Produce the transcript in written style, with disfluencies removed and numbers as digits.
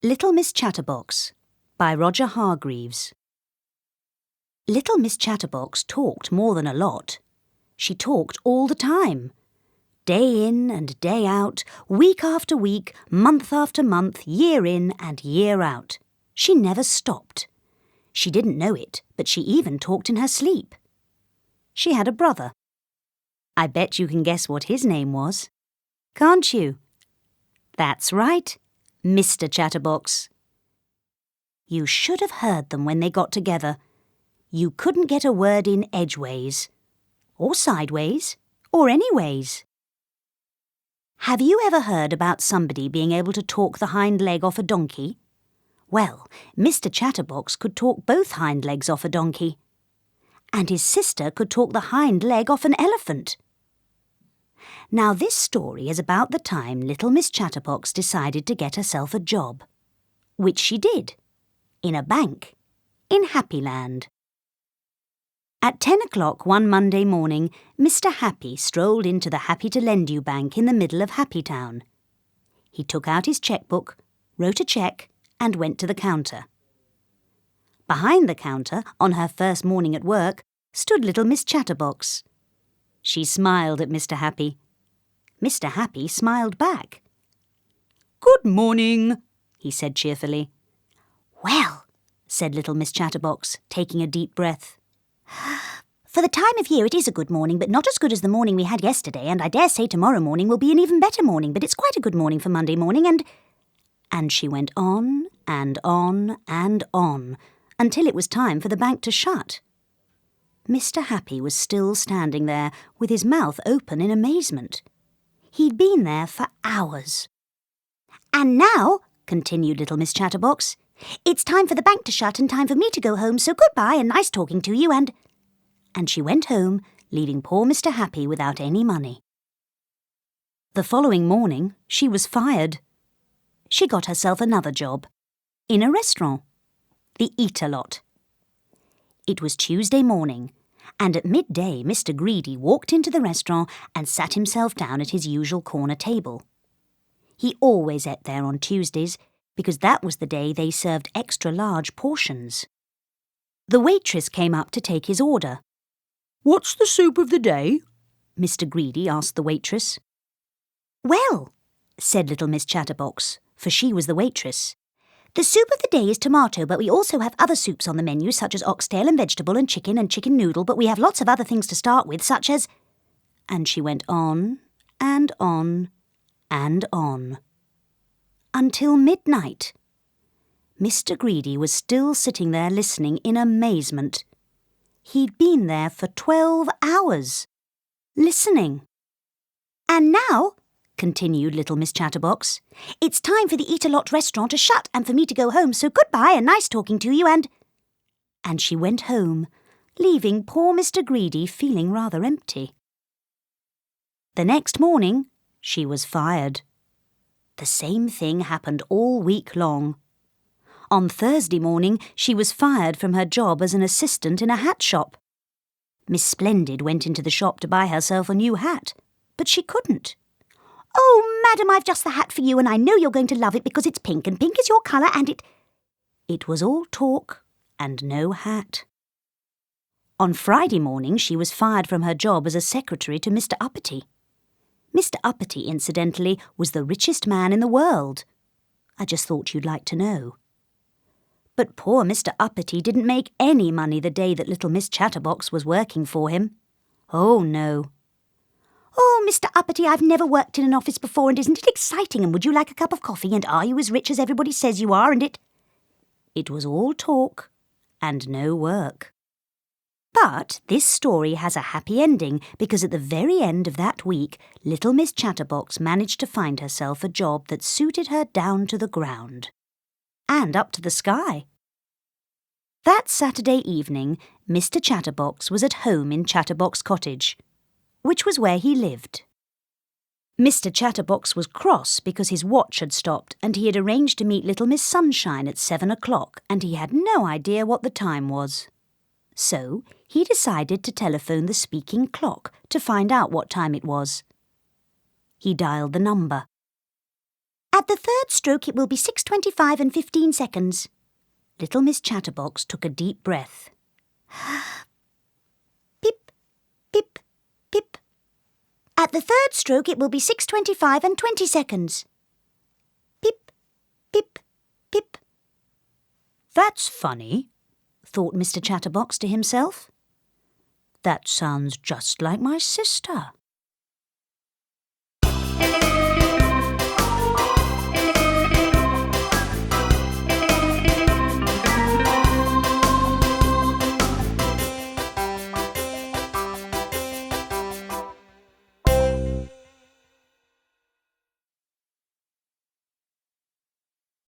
Little Miss Chatterbox by Roger Hargreaves. Little Miss Chatterbox talked more than a lot. She talked all the time. Day in and day out, week after week, month after month, year in and year out. She never stopped. She didn't know it, but she even talked in her sleep. She had a brother. I bet you can guess what his name was. Can't you? That's right. Mr. Chatterbox. You should have heard them when they got together. You couldn't get a word in edgeways, or sideways, or anyways. Have you ever heard about somebody being able to talk the hind leg off a donkey? Well, Mr. Chatterbox could talk both hind legs off a donkey. And his sister could talk the hind leg off an elephant. Now this story is about the time little Miss Chatterbox decided to get herself a job. Which she did. In a bank. In Happyland. At 10 o'clock one Monday morning, Mr. Happy strolled into the Happy to Lend You bank in the middle of Happytown. He took out his checkbook, wrote a cheque, and went to the counter. Behind the counter, on her first morning at work, stood little Miss Chatterbox. She smiled at Mr. Happy. Mr. Happy smiled back. "Good morning," he said cheerfully. "Well," said little Miss Chatterbox, taking a deep breath. "For the time of year it is a good morning, but not as good as the morning we had yesterday, and I dare say tomorrow morning will be an even better morning, but it's quite a good morning for Monday morning, and she went on and on and on, until it was time for the bank to shut. Mr. Happy was still standing there, with his mouth open in amazement. He'd been there for hours. "And now," continued little Miss Chatterbox, "it's time for the bank to shut and time for me to go home, so goodbye and nice talking to you and she went home, leaving poor Mr. Happy without any money. The following morning, she was fired. She got herself another job. In a restaurant. The Eat-A-Lot. It was Tuesday morning, and at midday Mr. Greedy walked into the restaurant and sat himself down at his usual corner table. He always ate there on Tuesdays, because that was the day they served extra large portions. The waitress came up to take his order. "What's the soup of the day?" Mr. Greedy asked the waitress. "Well," said little Miss Chatterbox, for she was the waitress, "the soup of the day is tomato, but we also have other soups on the menu, such as oxtail and vegetable and chicken noodle, but we have lots of other things to start with, such as—" And she went on and on and on. Until midnight. Mr. Greedy was still sitting there listening in amazement. He'd been there for 12 hours, listening. "And now," continued little Miss Chatterbox, "it's time for the Eat-A-Lot restaurant to shut and for me to go home, so goodbye and nice talking to you and she went home, leaving poor Mr. Greedy feeling rather empty. The next morning, she was fired. The same thing happened all week long. On Thursday morning, she was fired from her job as an assistant in a hat shop. Miss Splendid went into the shop to buy herself a new hat, but she couldn't. "Oh, madam, I've just the hat for you, and I know you're going to love it because it's pink, and pink is your colour, and It was all talk and no hat. On Friday morning, she was fired from her job as a secretary to Mr. Uppity. Mr. Uppity, incidentally, was the richest man in the world. I just thought you'd like to know. But poor Mr. Uppity didn't make any money the day that little Miss Chatterbox was working for him. Oh, no. "Oh, Mr. Uppity, I've never worked in an office before, and isn't it exciting, and would you like a cup of coffee, and are you as rich as everybody says you are, and It was all talk and no work. But this story has a happy ending, because at the very end of that week, little Miss Chatterbox managed to find herself a job that suited her down to the ground. And up to the sky. That Saturday evening, Mr. Chatterbox was at home in Chatterbox Cottage, which was where he lived. Mr. Chatterbox was cross because his watch had stopped and he had arranged to meet little Miss Sunshine at 7 o'clock and he had no idea what the time was. So he decided to telephone the speaking clock to find out what time it was. He dialed the number. At the third stroke it will be 6:25 and 15 seconds. Little Miss Chatterbox took a deep breath. Pip, pip, pip. At the third stroke it will be 6:25 and 20 seconds. Pip, pip, pip. That's funny, thought Mr. Chatterbox to himself. That sounds just like my sister.